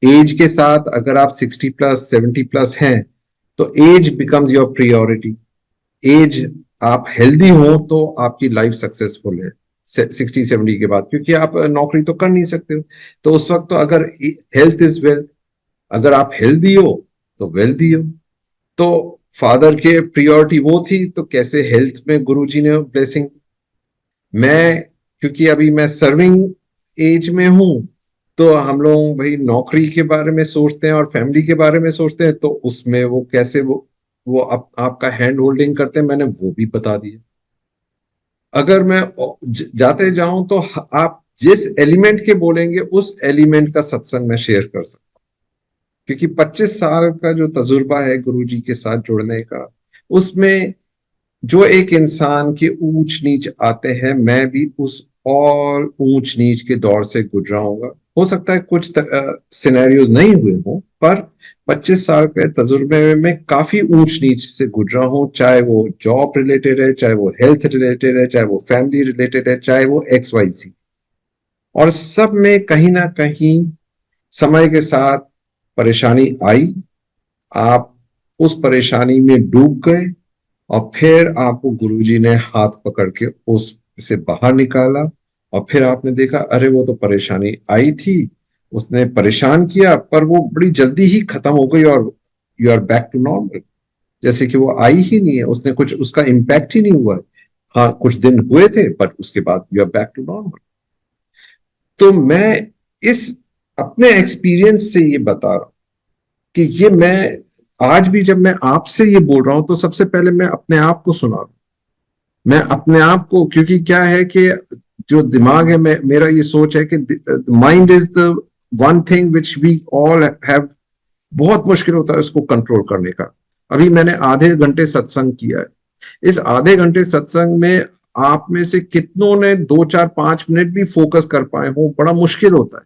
एज के साथ अगर आप 60+, 70+ हैं तो age becomes your priority. Age, आप हेल्दी हो तो आपकी लाइफ सक्सेसफुल है 60-70 के बाद, क्योंकि आप नौकरी तो कर नहीं सकते हो। तो उस वक्त तो अगर हेल्थ इज वेल्थ, अगर आप हेल्दी हो तो वेल्दी हो। तो फादर के प्रियोरिटी वो थी, तो कैसे हेल्थ में गुरुजी ने ब्लेसिंग। मैं, क्योंकि अभी मैं सर्विंग एज में हूं, तो हम लोग भाई नौकरी के बारे में सोचते हैं और फैमिली के बारे में सोचते हैं, तो उसमें वो कैसे वो आपका हैंड होल्डिंग करते हैं, मैंने वो भी बता दिया। अगर मैं जाते जाऊं तो आप जिस एलिमेंट के बोलेंगे उस एलिमेंट का सत्संग में शेयर कर सकता हूं, क्योंकि 25 साल का जो तजुर्बा है गुरुजी के साथ जुड़ने का, उसमें जो एक इंसान के ऊंच नीच आते हैं, मैं भी उस और ऊंच नीच के दौर से गुजरा हूंगा। हो सकता है कुछ सिनेरियोज नहीं हुए हों, पर 25 साल के तजुर्बे में मैं काफी ऊंच नीच से गुजरा हूं, चाहे वो जॉब रिलेटेड है, चाहे वो हेल्थ रिलेटेड है, चाहे वो फैमिली रिलेटेड है, चाहे वो XYZ। और सब में कहीं ना कहीं समय के साथ परेशानी आई, आप उस परेशानी में डूब गए, और फिर आपको गुरुजी ने हाथ पकड़ के उस से बाहर निकाला। और फिर आपने देखा, अरे वो तो परेशानी आई थी, उसने परेशान किया, पर वो बड़ी जल्दी ही खत्म हो गई, और you are back to normal, जैसे कि वो आई ही नहीं है, उसने कुछ उसका इम्पैक्ट ही नहीं हुआ है। हाँ, कुछ दिन हुए थे, पर उसके बाद you are back to normal. तो मैं इस अपने एक्सपीरियंस से ये बता रहा हूं कि ये मैं आज भी जब मैं आपसे ये बोल रहा हूं, तो सबसे पहले मैं अपने आप को सुना रहा हूं। मैं अपने आप को, क्योंकि क्या है कि जो दिमाग है, मेरा ये सोच है कि mind is the one thing which we all have, बहुत मुश्किल होता है उसको कंट्रोल करने का। अभी मैंने आधे घंटे सत्संग किया है। इस आधे घंटे सत्संग में आप में से कितनों ने 2-4-5 मिनट भी फोकस कर पाए हो, बड़ा मुश्किल होता है,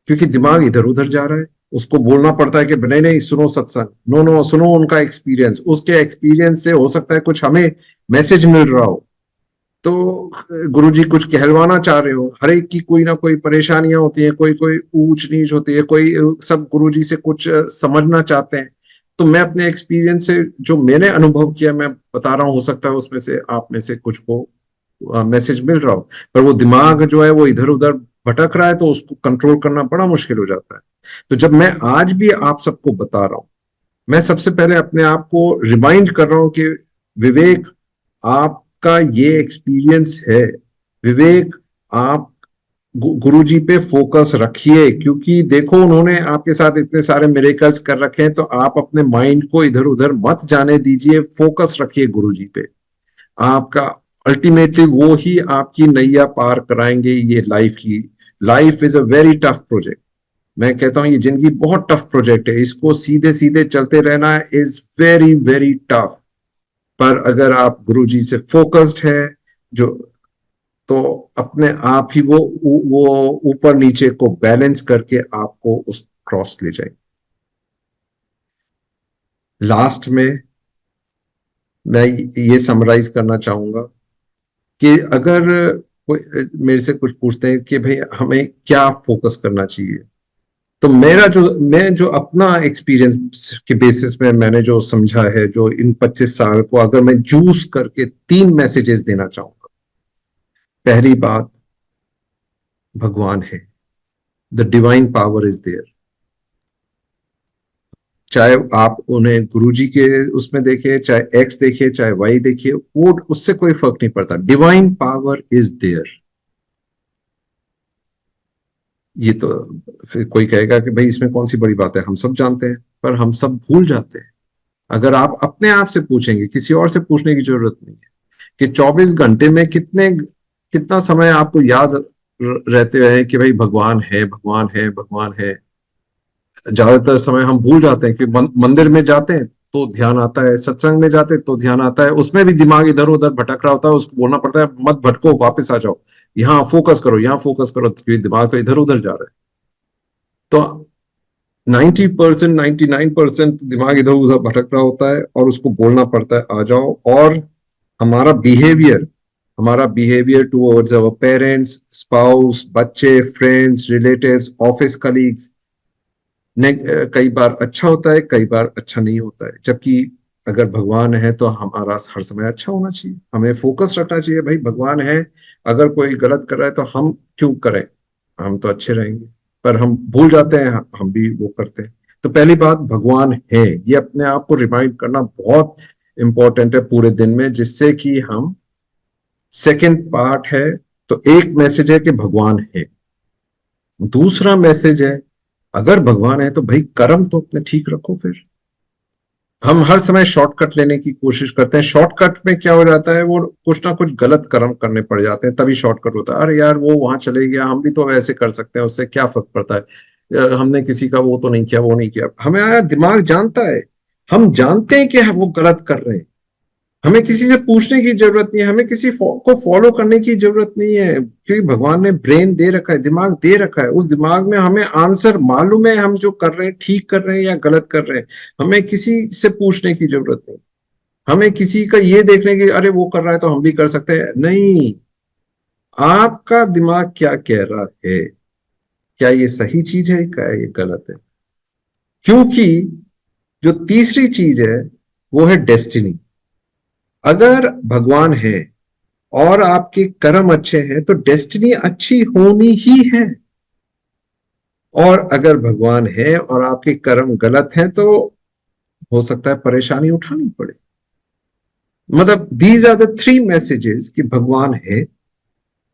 क्योंकि दिमाग इधर उधर जा रहा है। उसको बोलना पड़ता है कि नहीं नहीं सुनो सत्संग, नो नो सुनो उनका एक्सपीरियंस, उसके एक्सपीरियंस से हो सकता है कुछ हमें मैसेज मिल रहा हो। तो गुरुजी कुछ कहलवाना चाह रहे हो, हर एक की कोई ना कोई परेशानियां होती है, कोई कोई ऊंच नीच होती है, कोई सब गुरुजी से कुछ समझना चाहते हैं। तो मैं अपने एक्सपीरियंस से जो मैंने अनुभव किया मैं बता रहा हूँ, हो सकता है उसमें से आप में से कुछ को मैसेज मिल रहा हो, पर वो दिमाग जो है वो इधर उधर भटक रहा है, तो उसको कंट्रोल करना बड़ा मुश्किल हो जाता है। तो जब मैं आज भी आप सबको बता रहा हूं, मैं सबसे पहले अपने आप को रिमाइंड कर रहा हूं कि विवेक, आपका ये एक्सपीरियंस है। विवेक, आप गुरुजी पे फोकस रखिए, क्योंकि देखो उन्होंने आपके साथ इतने सारे मिरेकल्स कर रखे हैं, तो आप अपने माइंड को इधर उधर मत जाने दीजिए, फोकस रखिए गुरुजी पे। आपका अल्टीमेटली वो ही आपकी नैया पार कराएंगे ये लाइफ की। Life is a very tough project. मैं कहता हूं ये जिंदगी बहुत टफ प्रोजेक्ट है, इसको सीधे सीधे चलते रहना इज वेरी वेरी टफ। पर अगर आप गुरुजी से फोकस्ड है जो, तो अपने आप ही वो ऊपर नीचे को बैलेंस करके आपको उस क्रॉस ले जाए। लास्ट में मैं ये समराइज करना चाहूंगा कि अगर कोई मेरे से कुछ पूछते हैं कि भाई हमें क्या फोकस करना चाहिए, तो मैं जो अपना एक्सपीरियंस के बेसिस में मैंने जो समझा है, जो इन 25 साल को अगर मैं जूस करके 3 मैसेजेस देना चाहूंगा। पहली बात, भगवान है, the divine power is there. चाहे आप उन्हें गुरुजी के उसमें देखिए, चाहे एक्स देखिए, चाहे वाई देखिए, वो उससे कोई फर्क नहीं पड़ता, डिवाइन पावर इज देयर। ये तो फिर कोई कहेगा कि भाई इसमें कौन सी बड़ी बात है, हम सब जानते हैं, पर हम सब भूल जाते हैं। अगर आप अपने आप से पूछेंगे, किसी और से पूछने की जरूरत नहीं है कि 24 घंटे में कितना समय आपको याद रहते हैं कि भाई भगवान है, भगवान है, भगवान है। ज्यादातर समय हम भूल जाते हैं कि मंदिर में जाते हैं तो ध्यान आता है, सत्संग में जाते हैं तो ध्यान आता है, उसमें भी दिमाग इधर उधर भटक रहा होता है, उसको बोलना पड़ता है मत भटको, वापस आ जाओ, यहाँ फोकस करो, यहाँ फोकस करो, क्योंकि दिमाग तो इधर उधर जा रहा है। तो 90%, 99% दिमाग इधर उधर भटक रहा होता है, और उसको बोलना पड़ता है आ जाओ। और हमारा बिहेवियर हमारा behaviour towards our parents, spouse, बच्चे, फ्रेंड्स, रिलेटिव्स, ऑफिस कलीग्स, कई बार अच्छा होता है, कई बार अच्छा नहीं होता है। जबकि अगर भगवान है तो हमारा हर समय अच्छा होना चाहिए, हमें फोकस रखना चाहिए, भाई भगवान है, अगर कोई गलत कर रहा है तो हम क्यों करें, हम तो अच्छे रहेंगे। पर हम भूल जाते हैं, हम भी वो करते हैं। तो पहली बात, भगवान है, ये अपने आप को रिमाइंड करना बहुत इंपॉर्टेंट है पूरे दिन में, जिससे कि हम, सेकंड पार्ट है, तो एक मैसेज है कि भगवान है। दूसरा मैसेज है, अगर भगवान है तो भाई कर्म तो अपने ठीक रखो। फिर हम हर समय शॉर्टकट लेने की कोशिश करते हैं, शॉर्टकट में क्या हो जाता है, वो कुछ ना कुछ गलत कर्म करने पड़ जाते हैं, तभी शॉर्टकट होता है। अरे यार वो वहां चले गया, हम भी तो ऐसे कर सकते हैं, उससे क्या फर्क पड़ता है, हमने किसी का वो तो नहीं किया, वो नहीं किया। हमें आया दिमाग जानता है, हम जानते हैं कि वो गलत कर रहे हैं, हमें किसी से पूछने की जरूरत नहीं है, हमें किसी को फॉलो करने की जरूरत नहीं है, क्योंकि भगवान ने ब्रेन दे रखा है, दिमाग दे रखा है, उस दिमाग में हमें आंसर मालूम है, हम जो कर रहे हैं ठीक कर रहे हैं या गलत कर रहे हैं। हमें किसी से पूछने की जरूरत नहीं, हमें किसी का ये देखने की अरे वो कर रहा है तो हम भी कर सकते हैं, नहीं। आपका दिमाग क्या कह रहा है, क्या ये सही चीज है, क्या ये गलत है? क्योंकि जो तीसरी चीज है वो है डेस्टिनी। अगर भगवान है और आपके कर्म अच्छे हैं तो डेस्टिनी अच्छी होनी ही है। और अगर भगवान है और आपके कर्म गलत हैं तो हो सकता है परेशानी उठानी पड़े। मतलब दीज आर द 3 मैसेजेस कि भगवान है,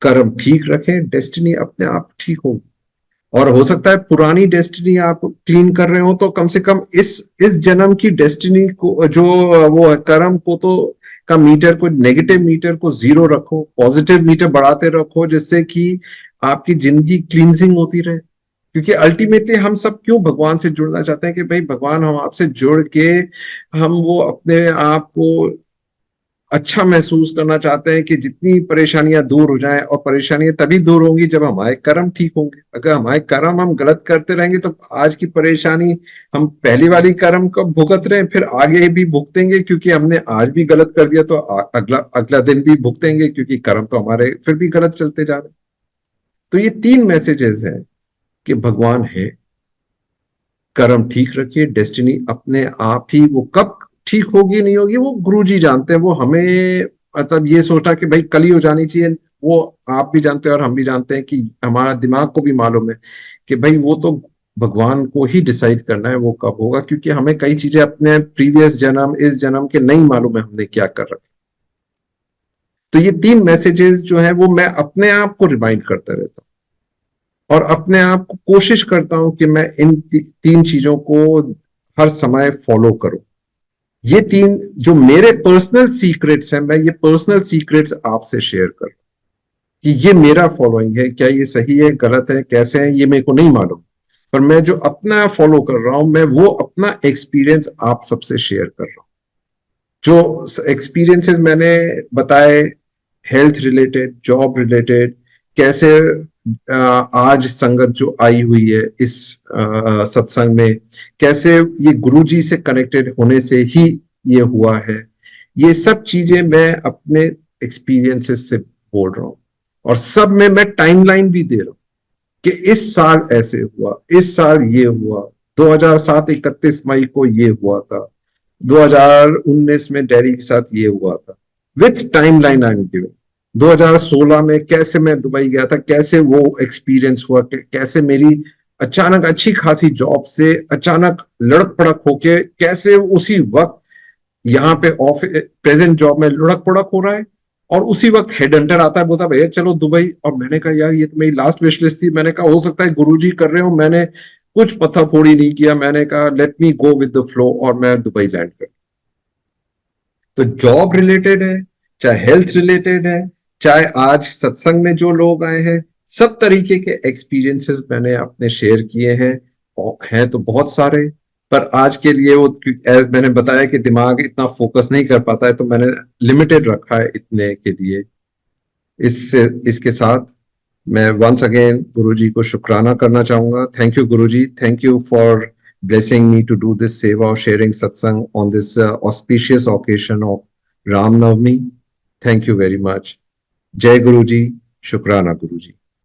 कर्म ठीक रखें, डेस्टिनी अपने आप ठीक होगी। और हो सकता है पुरानी डेस्टिनी आप क्लीन कर रहे हो, तो कम से कम इस जन्म की डेस्टिनी को, जो वो है कर्म को, तो का मीटर को, नेगेटिव मीटर को 0 रखो, पॉजिटिव मीटर बढ़ाते रखो, जिससे कि आपकी जिंदगी क्लींजिंग होती रहे। क्योंकि अल्टीमेटली हम सब क्यों भगवान से जुड़ना चाहते हैं कि भाई भगवान हम आपसे जुड़ के हम वो अपने आप को अच्छा महसूस करना चाहते हैं कि जितनी परेशानियां दूर हो जाएं, और परेशानियां तभी दूर होंगी जब हमारे कर्म ठीक होंगे। अगर हमारे कर्म हम गलत करते रहेंगे तो आज की परेशानी हम पहली वाली कर्म को भुगत रहे हैं, फिर आगे भी भुगतेंगे, क्योंकि हमने आज भी गलत कर दिया तो अगला अगला दिन भी भुगतेंगे, क्योंकि कर्म तो हमारे फिर भी गलत चलते जा रहे हैं। तो ये 3 मैसेजेस हैं कि भगवान है, कर्म ठीक रखिए, डेस्टिनी अपने आप ही वो कब ठीक होगी नहीं होगी वो गुरुजी जानते हैं। वो हमें मतलब ये सोचना कि भाई कल ही हो जानी चाहिए, वो आप भी जानते हैं और हम भी जानते हैं कि हमारा दिमाग को भी मालूम है कि भाई वो तो भगवान को ही डिसाइड करना है वो कब होगा, क्योंकि हमें कई चीजें अपने प्रीवियस जन्म इस जन्म के नहीं मालूम है हमने क्या कर रखा। तो ये 3 मैसेजेस जो है वो मैं अपने आप को रिमाइंड करता रहता हूँ, और अपने आप को कोशिश करता हूं कि मैं इन 3 चीजों को हर समय फॉलो करूं। ये 3 जो मेरे पर्सनल सीक्रेट्स हैं, मैं ये पर्सनल सीक्रेट्स आपसे शेयर कर कि ये मेरा फॉलोइंग है। क्या ये सही है गलत है कैसे है ये मेरे को नहीं मालूम, पर मैं जो अपना फॉलो कर रहा हूं, मैं वो अपना एक्सपीरियंस आप सबसे शेयर कर रहा हूं। जो एक्सपीरियंसेस मैंने बताए, हेल्थ रिलेटेड, जॉब रिलेटेड, कैसे आज संगत जो आई हुई है इस सत्संग में, कैसे ये गुरुजी से कनेक्टेड होने से ही ये हुआ है, ये सब चीजें मैं अपने एक्सपीरियंसेस से बोल रहा हूं। और सब में मैं टाइमलाइन भी दे रहा हूं कि इस साल ऐसे हुआ, इस साल ये हुआ, 2007 31 मई को ये हुआ था, 2019 में डैडी के साथ ये हुआ था, with timeline I am giving. 2016 में कैसे मैं दुबई गया था, कैसे वो एक्सपीरियंस हुआ, कैसे मेरी अचानक अच्छी खासी जॉब से अचानक लड़क पड़क होके कैसे उसी वक्त यहाँ पे ऑफिस प्रेजेंट जॉब में लुढ़क पुढ़क हो रहा है, और उसी वक्त हेड हंटर आता है बोलता है भैया चलो दुबई। और मैंने कहा यार ये तो मेरी लास्ट विश लिस्ट थी, मैंने कहा हो सकता है गुरुजी कर रहे हो, मैंने कुछ पत्थर फोड़ी नहीं किया, मैंने कहा let me go with the flow, और मैं दुबई लैंड कर। तो जॉब रिलेटेड है, चाहे हेल्थ रिलेटेड है, चाहे आज सत्संग में जो लोग आए हैं, सब तरीके के एक्सपीरियंसेस मैंने अपने शेयर किए हैं। और हैं तो बहुत सारे, पर आज के लिए वो एज मैंने बताया कि दिमाग इतना फोकस नहीं कर पाता है, तो मैंने लिमिटेड रखा है इतने के लिए। इससे इसके साथ मैं वंस अगेन गुरुजी को शुक्राना करना चाहूंगा। Thank you Guruji, thank you for blessing me to do this seva of sharing satsang on this auspicious occasion of Ram Navami. Thank you very much. Jai Guruji, Shukrana Guruji.